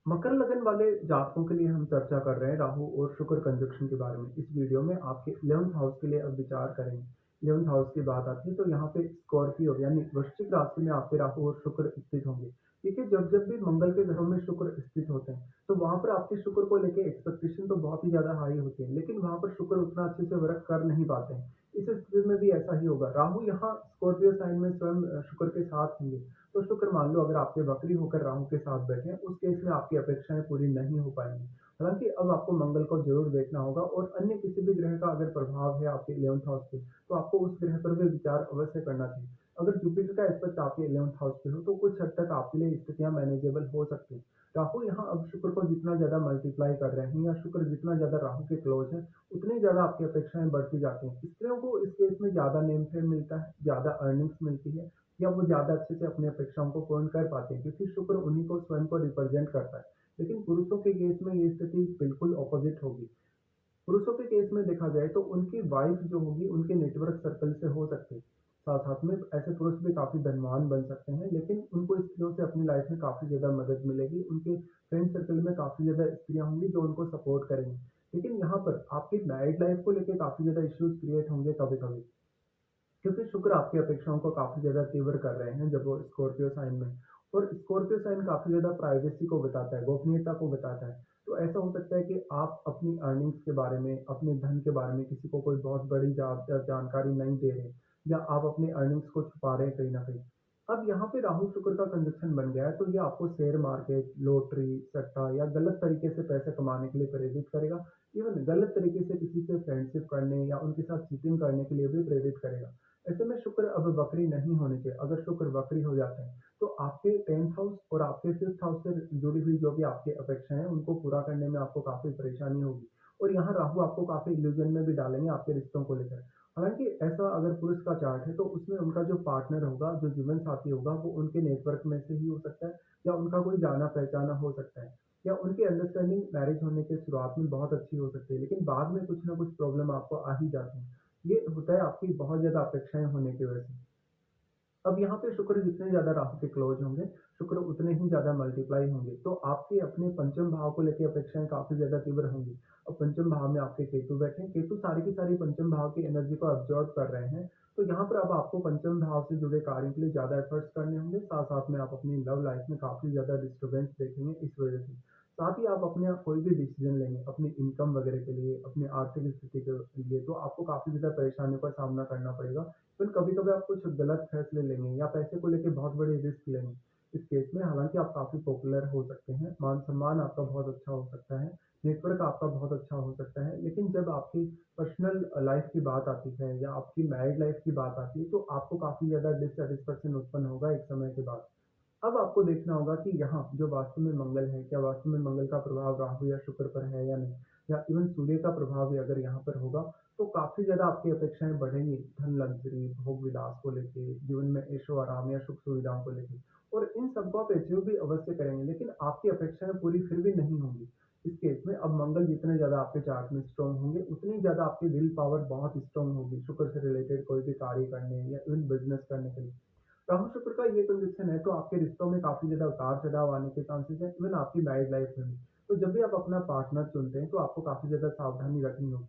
मकर लगन वाले जातकों के लिए हम चर्चा कर रहे हैं राहु और शुक्र कंजक्शन के बारे में। इस वीडियो में आपके 11th हाउस के लिए अब विचार करेंगे। 11th हाउस की बात आती है तो यहाँ पे स्कॉर्पियो यानी वृश्चिक राशि में आपके राहु और शुक्र स्थित होंगे। देखिए, जब जब भी मंगल के घरों में शुक्र स्थित होते हैं तो वहां पर आपके शुक्र को लेके एक्सपेक्टेशन तो बहुत ही ज्यादा हाई होती है, लेकिन वहां पर शुक्र उतना अच्छे से वर्क कर नहीं पाते हैं। इस स्थिति में भी ऐसा ही होगा। राहु यहाँ स्कॉर्पियो साइन में स्वयं शुक्र के साथ होंगे। तो शुक्र मान लो अगर आपके वक्री होकर राहु के साथ बैठे हैं, उस केस में आपकी अपेक्षाएं पूरी नहीं हो पाएंगी। हालांकि अब आपको मंगल को जरूर देखना होगा, और अन्य किसी भी ग्रह का अगर प्रभाव है आपके 11th हाउस पे तो आपको उस ग्रह पर भी विचार अवश्य करना चाहिए। अगर जुपिटर का एस्पेक्ट आपके 11th हाउस पे हो तो कुछ हद तक आपके लिए स्थितियां मैनेजेबल हो सकती हैं। राहु यहाँ अब शुक्र को जितना ज्यादा मल्टीप्लाई कर रहे हैं या शुक्र जितना ज्यादा राहु के क्लोज है, उतनी ज्यादा आपकी अपेक्षाएं बढ़ती जाती हैं। स्त्रियों को इस केस में ज्यादा नेम फेम मिलता है, ज्यादा अर्निंग्स मिलती है, या वो ज़्यादा अच्छे से अपनी अपेक्षाओं को पूर्ण कर पाते हैं, क्योंकि शुक्र उन्हीं को स्वयं को रिप्रेजेंट करता है। लेकिन पुरुषों के केस में ये स्थिति बिल्कुल ऑपोजिट होगी। पुरुषों के केस में देखा जाए तो उनकी वाइफ जो होगी उनके नेटवर्क सर्कल से हो सकती है। साथ साथ में ऐसे पुरुष भी काफ़ी धनवान बन सकते हैं, लेकिन उनको स्त्रियों से अपनी लाइफ में काफ़ी ज़्यादा मदद मिलेगी। उनके फ्रेंड सर्कल में काफ़ी ज़्यादा स्त्रियाँ होंगी जो उनको सपोर्ट करेंगी। लेकिन यहाँ पर आपकी मैरिड लाइफ को लेकर काफ़ी ज़्यादा इश्यूज क्रिएट होंगे कभी-कभी, क्योंकि शुक्र आपकी अपेक्षाओं को काफ़ी ज़्यादा तीव्र कर रहे हैं जब वो स्कॉर्पियो साइन में। और स्कॉर्पियो साइन काफ़ी ज़्यादा प्राइवेसी को बताता है, गोपनीयता को बताता है। तो ऐसा हो सकता है कि आप अपनी अर्निंग्स के बारे में, अपने धन के बारे में किसी को कोई बहुत बड़ी जानकारी नहीं दे रहे, या आप अपनी अर्निंग्स को छुपा रहे हैं कहीं न कहीं। अब यहाँ पे राहु शुक्र का कंजक्शन बन गया है तो ये आपको शेयर मार्केट, लॉटरी, सट्टा या गलत तरीके से पैसे कमाने के लिए प्रेरित करेगा। इवन गलत तरीके से किसी से फ्रेंडशिप करने या उनके साथ चीटिंग करने के लिए भी प्रेरित करेगा। ऐसे में शुक्र अब वक्री नहीं होने चाहिए। अगर शुक्र वक्री हो जाते हैं तो आपके 10th हाउस और आपके 5th हाउस से जुड़ी हुई जो भी आपकी अपेक्षाएं हैं उनको पूरा करने में आपको काफी परेशानी होगी। और यहाँ राहु आपको काफी इल्यूजन में भी डालेंगे आपके रिश्तों को लेकर। हालांकि ऐसा अगर पुरुष का चार्ट है तो उसमें उनका जो पार्टनर होगा, जो जीवन साथी होगा, वो उनके नेटवर्क में से ही हो सकता है, या उनका कोई जाना पहचाना हो सकता है, या उनकी अंडरस्टैंडिंग मैरिज होने के शुरुआत में बहुत अच्छी हो सकती है, लेकिन बाद में कुछ ना कुछ प्रॉब्लम आपको आ ही जाती है। ये होता है आपकी बहुत ज़्यादा अपेक्षाएँ होने की वजह से। अब यहाँ पे शुक्र जितने ज़्यादा राहु के क्लोज होंगे, शुक्र उतने ही ज़्यादा मल्टीप्लाई होंगे। तो आपके अपने पंचम भाव को लेके अपेक्षाएँ काफ़ी ज़्यादा तीव्र होंगी। अब पंचम भाव में आपके केतु बैठे हैं, केतु सारी की सारी पंचम भाव की एनर्जी को अब्ज़ॉर्ब कर रहे हैं। तो यहाँ पर अब आपको पंचम भाव से जुड़े कार्यों के लिए ज़्यादा एफर्ट्स करने होंगे। साथ-साथ में आप अपनी लव लाइफ़ में काफ़ी ज़्यादा डिस्टर्बेंस देखेंगे इस वजह से। साथ ही आप अपने कोई भी डिसीज़न लेंगे, अपनी इनकम वगैरह के लिए, अपनी आर्थिक स्थिति के लिए, तो आपको काफ़ी ज़्यादा परेशानियों का सामना करना पड़ेगा। फिर कभी-कभी आप कुछ गलत फैसले लेंगे या पैसे को लेके बहुत बड़े रिस्क लेंगे। इस केस में हालाँकि आप काफ़ी पॉपुलर हो सकते हैं, मान-सम्मान आपका बहुत अच्छा हो सकता है, नेटवर्क आपका बहुत अच्छा हो सकता है, लेकिन जब आपकी पर्सनल लाइफ़ की बात आती है या आपकी मैरिड लाइफ़ की बात आती है, तो आपको काफ़ी ज़्यादा डिससैटिस्फैक्शन उत्पन्न होगा एक समय के बाद। अब आपको देखना होगा कि यहाँ जो वास्तु में मंगल है, क्या वास्तु में मंगल का प्रभाव राहु या शुक्र पर है या नहीं? या इवन सूर्य का प्रभाव भी अगर यहाँ पर होगा, तो काफ़ी ज़्यादा आपकी अपेक्षाएँ बढ़ेंगी, धन लग्ज़री, भोग-विलास को लेके, जीवन में ऐशो-आराम या सुख-सुविधाओं को लेके। और इन सबको आप अचीव भी अवश्य करेंगे, लेकिन आपकी अपेक्षाएँ पूरी फिर भी नहीं होंगी। इस केस में अब मंगल जितने ज़्यादा आपके चार्ट में स्ट्रॉन्ग होंगे, उतनी ज़्यादा आपकी विल पावर बहुत स्ट्रॉन्ग होगी, शुक्र से रिलेटेड कोई भी कार्य करने या इवन बिज़नेस करने के लिए। राहु शुक्र का ये कंजक्शन है तो आपके रिश्तों में काफ़ी ज़्यादा उतार-चढ़ाव आने के चांसेस हैं, इवन आपकी मैरिड लाइफ में भी। तो जब भी आप अपना पार्टनर चुनते हैं तो आपको काफ़ी ज़्यादा सावधानी रखनी होगी।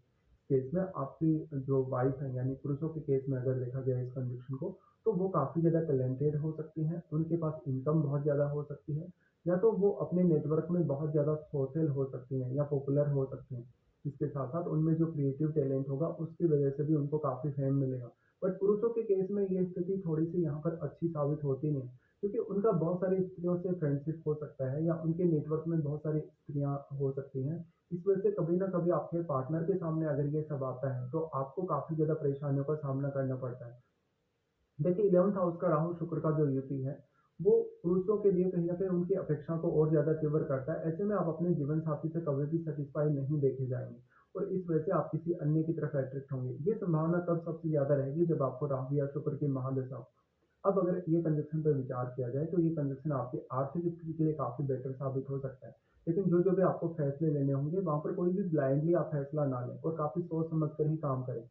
केस में आपकी जो वाइफ है, यानी पुरुषों के केस में अगर देखा जाए इस कंजक्शन को, तो वो काफ़ी ज़्यादा टैलेंटेड हो सकती हैं, उनके पास इनकम बहुत ज़्यादा हो सकती है, या तो वो अपने नेटवर्क में बहुत ज़्यादा सोशल हो सकती हैं या पॉपुलर हो सकती हैं। इसके साथ-साथ उनमें जो क्रिएटिव टैलेंट होगा उसकी वजह से भी उनको काफ़ी फेम मिलेगा। बट पुरुषों के केस में ये स्थिति थोड़ी-सी यहाँ पर अच्छी साबित होती नहीं, क्योंकि उनका बहुत सारी स्त्रियों से फ्रेंडशिप हो सकता है, या उनके नेटवर्क में बहुत सारी स्त्रियाँ हो सकती हैं। इस वजह से कभी न कभी आपके पार्टनर के सामने अगर ये सब आता है, तो आपको काफ़ी ज़्यादा परेशानियों का सामना करना पड़ता है। देखिए, 11th हाउस का राहु शुक्र का जो युति है, वो पुरुषों के लिए कहीं न कहीं उनकी अपेक्षा को और ज़्यादा तीव्र करता है। ऐसे में आप अपने जीवन साथी से कभी भी सैटिस्फाई नहीं देखे जाएँगे, और इस वजह से आप किसी अन्य की तरफ अट्रैक्ट होंगे। ये संभावना तब सबसे ज़्यादा रहेगी जब आपको राहु या शुक्र की महादशा हो। अब अगर ये कंजक्शन पे विचार किया जाए तो ये कंजक्शन आपकी आर्थिक स्थिति के लिए काफ़ी बेटर साबित हो सकता है। लेकिन जो-जो भी आपको फैसले लेने होंगे, वहाँ पर कोई भी ब्लाइंडली आप फैसला ना लें और काफ़ी सोच समझ कर ही काम करें।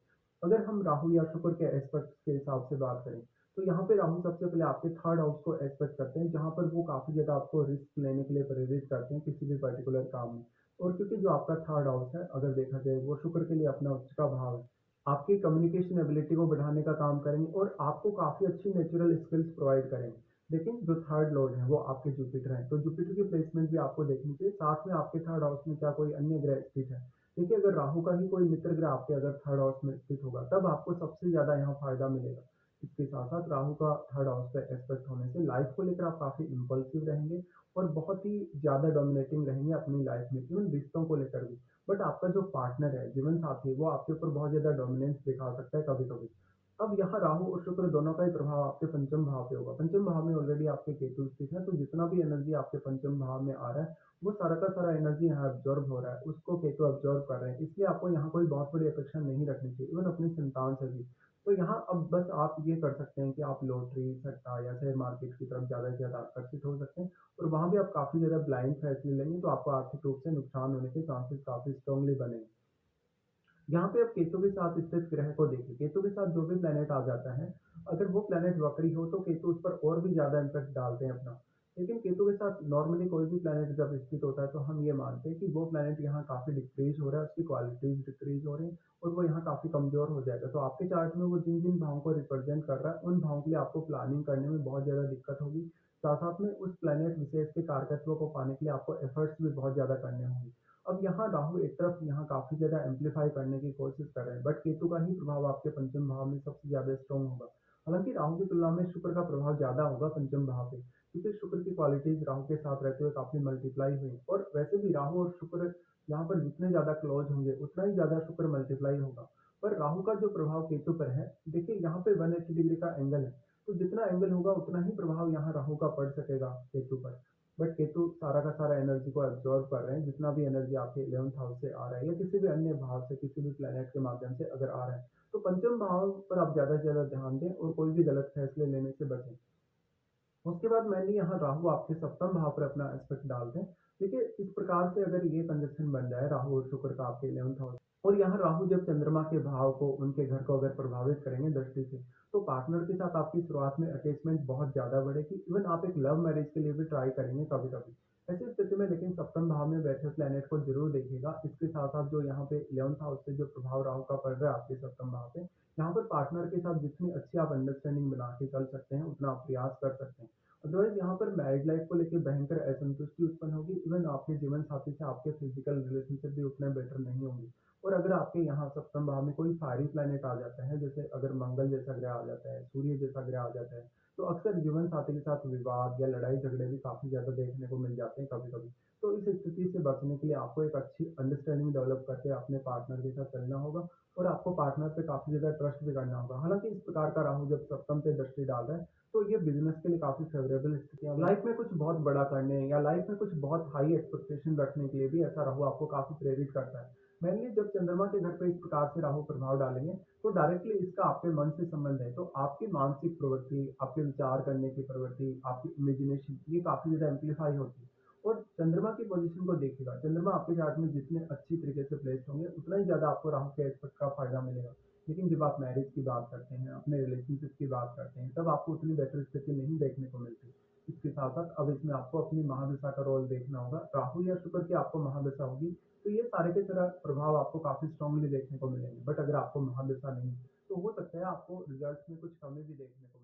अगर हम राहु या शुक्र के एस्पेक्ट्स के हिसाब से बात करें, तो यहाँ पे राहु सबसे पहले आपके थर्ड हाउस को एस्पेक्ट करते हैं, जहाँ पर वो काफ़ी ज़्यादा आपको रिस्क लेने के लिए प्रेरित करते हैं किसी भी पर्टिकुलर काम में। और क्योंकि जो आपका थर्ड हाउस है, अगर देखा जाए, वो शुक्र के लिए अपना उच्च का भाव है। आपकी कम्युनिकेशन एबिलिटी को बढ़ाने का काम करेंगे और आपको काफ़ी अच्छी नेचुरल स्किल्स प्रोवाइड करेंगे। लेकिन जो थर्ड लॉर्ड है वो आपके जुपिटर हैं, तो जुपिटर की प्लेसमेंट भी आपको देखनी चाहिए। साथ में आपके थर्ड हाउस में क्या कोई अन्य ग्रह स्थित है? देखिए, अगर राहु का ही कोई मित्र ग्रह आपके अगर थर्ड हाउस में स्थित होगा, तब आपको सबसे ज़्यादा यहाँ फ़ायदा मिलेगा। इसके साथ-साथ राहु का थर्ड हाउस पे एस्पेक्ट होने से लाइफ़ को लेकर आप काफ़ी इम्पल्सिव रहेंगे और बहुत ही ज़्यादा डोमिनेटिंग रहेंगे अपनी लाइफ़ में, इवन रिश्तों को लेकर भी। बट आपका जो पार्टनर है, जीवन साथी है, वो आपके ऊपर बहुत ज़्यादा डोमिनेंस दिखा सकता है कभी-कभी। अब यहाँ राहु और शुक्र दोनों का ही प्रभाव आपके पंचम भाव पे होगा। पंचम भाव में ऑलरेडी आपके केतु स्थित है, तो जितना भी एनर्जी आपके पंचम भाव में आ रहा है, वो सारा का सारा एनर्जी यहाँ एब्ज़ॉर्ब हो रहा है, उसको केतु एब्ज़ॉर्ब कर रहे हैं। इसलिए आपको यहाँ कोई बहुत बड़ी अपेक्षा नहीं रखनी चाहिए, इवन अपनी संतान से भी। तो यहाँ अब बस आप ये कर सकते हैं कि आप लॉटरी, सट्टा या शेयर मार्केट की तरफ ज़्यादा से ज़्यादा आकर्षित हो सकते हैं और वहाँ भी आप काफ़ी ज़्यादा ब्लाइंड फैसले लेंगे, तो आपको आर्थिक रूप से नुकसान होने के चांसेस काफ़ी स्ट्रांगली बनेंगे। यहाँ पे आप केतु के साथ स्थित ग्रह को देखिए, केतु के साथ जो भी प्लैनेट आ जाता है, अगर वो प्लैनेट वक्री हो तो केतु उस पर और भी ज़्यादा इम्पैक्ट डालते हैं अपना। लेकिन केतु के साथ नॉर्मली कोई भी प्लैनेट जब स्थित होता है, तो हम ये मानते हैं कि वो प्लैनेट यहाँ काफ़ी डिक्रीज़ हो रहा है, उसकी क्वालिटीज़ डिक्रीज़ हो रही हैं और वो यहाँ काफ़ी कमज़ोर हो जाएगा। तो आपके चार्ट में वो जिन-जिन भावों को रिप्रेज़ेंट कर रहा है, उन भावों के लिए आपको प्लानिंग करने में बहुत ज़्यादा दिक्कत होगी। साथ-साथ में उस प्लैनेट विशेष के कारकत्व को पाने के लिए आपको एफर्ट्स भी बहुत ज़्यादा करने होंगे। अब यहाँ राहु एक तरफ यहाँ काफ़ी ज़्यादा एम्प्लीफाई करने की कोशिश कर रहे हैं, बट केतु का ही प्रभाव आपके पंचम भाव में सबसे ज़्यादा स्ट्रॉन्ग होगा। हालाँकि राहु की तुलना में शुक्र का प्रभाव ज़्यादा होगा पंचम भाव पे, क्योंकि शुक्र की क्वालिटीज़ राहु के साथ रहते हुए काफ़ी मल्टीप्लाई हुई और वैसे भी राहु और शुक्र यहाँ पर जितने ज़्यादा क्लोज़ होंगे, उतना ही ज़्यादा शुक्र मल्टीप्लाई होगा। पर राहु का जो प्रभाव केतु पर है, देखिए यहाँ पे 180 डिग्री का एंगल है, तो जितना एंगल होगा उतना ही प्रभाव यहाँ राहु का पड़ सकेगा केतु पर। बट केतु सारा का सारा एनर्जी को एब्जॉर्ब कर रहे हैं, जितना भी एनर्जी आपके 11th हाउस से आ रहा है या किसी भी अन्य भाव से, किसी भी प्लेनेट के माध्यम से अगर आ रहा है, तो पंचम भाव पर आप ज़्यादा से ज़्यादा ध्यान दें और कोई भी गलत फैसले लेने से बचें। उसके बाद मेनली यहाँ राहु आपके सप्तम भाव पर अपना एस्पेक्ट डालते हैं। देखिए, इस प्रकार से अगर ये कंजक्शन बन जाए राहु और शुक्र का आपके 11th हाउस, और यहाँ राहु जब चंद्रमा के भाव को, उनके घर को अगर प्रभावित करेंगे दृष्टि से, तो पार्टनर के साथ आपकी शुरुआत में अटैचमेंट बहुत ज़्यादा बढ़ेगी। इवन आप एक लव मैरिज के लिए भी ट्राई करेंगे कभी-कभी। ऐसी स्थिति में लेकिन सप्तम भाव में बैठे प्लैनेट को ज़रूर देखिएगा। इसके साथ-साथ जो यहाँ पे 11th हाउस से जो प्रभाव राहु का पड़ रहा है आपके सप्तम भाव पे, यहाँ पर पार्टनर के साथ जितनी अच्छी आप अंडरस्टैंडिंग बना के चल सकते हैं, उतना आप प्रयास कर सकते हैं। अदरवाइज़ यहाँ पर मैरिड लाइफ़ को लेके भयंकर असंतुष्टि उत्पन्न होगी। इवन आपके जीवन साथी से आपके फिज़िकल रिलेशनशिप भी उतने बेटर नहीं होंगे। और अगर आपके यहाँ सप्तम भाव में कोई फायरी प्लैनेट आ जाता है, जैसे अगर मंगल जैसा ग्रह आ जाता है, सूर्य जैसा ग्रह आ जाता है, तो अक्सर जीवन साथी के साथ विवाद या लड़ाई झगड़े भी काफ़ी ज़्यादा देखने को मिल जाते हैं कभी-कभी। तो इस स्थिति से बचने के लिए आपको एक अच्छी अंडरस्टैंडिंग डेवलप करके अपने पार्टनर के साथ चलना होगा और आपको पार्टनर पे काफ़ी ज़्यादा ट्रस्ट भी करना होगा। हालाँकि इस प्रकार का राहु जब सप्तम पे दृष्टि डाल रहा है, तो ये बिज़नेस के लिए काफ़ी फ़ेवरेबल स्थितियाँ, लाइफ़ में कुछ बहुत बड़ा करने या लाइफ़ में कुछ बहुत हाई एक्सपेक्टेशन रखने के लिए भी ऐसा राहु आपको काफ़ी प्रेरित करता है। मेनली जब चंद्रमा के घर पे इस प्रकार से राहु प्रभाव डालेंगे, तो डायरेक्टली इसका आपके मन से संबंध है। तो आपकी मानसिक प्रवृत्ति, आपके विचार करने की प्रवृत्ति, आपकी इमेजिनेशन, ये काफ़ी ज़्यादा एम्प्लीफाई होती है। और चंद्रमा की पोज़ीशन को देखिएगा, चंद्रमा आपके चार्ट में जितने अच्छी तरीके से प्लेस्ड होंगे, उतना ही ज़्यादा आपको राहु के एस्पेक्ट का फ़ायदा मिलेगा। लेकिन जब आप मैरिज की बात करते हैं, अपने रिलेशनशिप की बात करते हैं, तब आपको उतनी बेटर स्थिति नहीं देखने को मिलती। इसके साथ-साथ अब इसमें आपको अपनी महादशा का रोल देखना होगा। राहु या शुक्र की आपको महादशा होगी, तो ये सारे के सारा प्रभाव आपको काफ़ी स्ट्रांगली देखने को मिलेंगे। बट अगर आपको महादशा नहीं, तो हो सकता है आपको रिज़ल्ट्स में कुछ कमी भी देखने को मिले।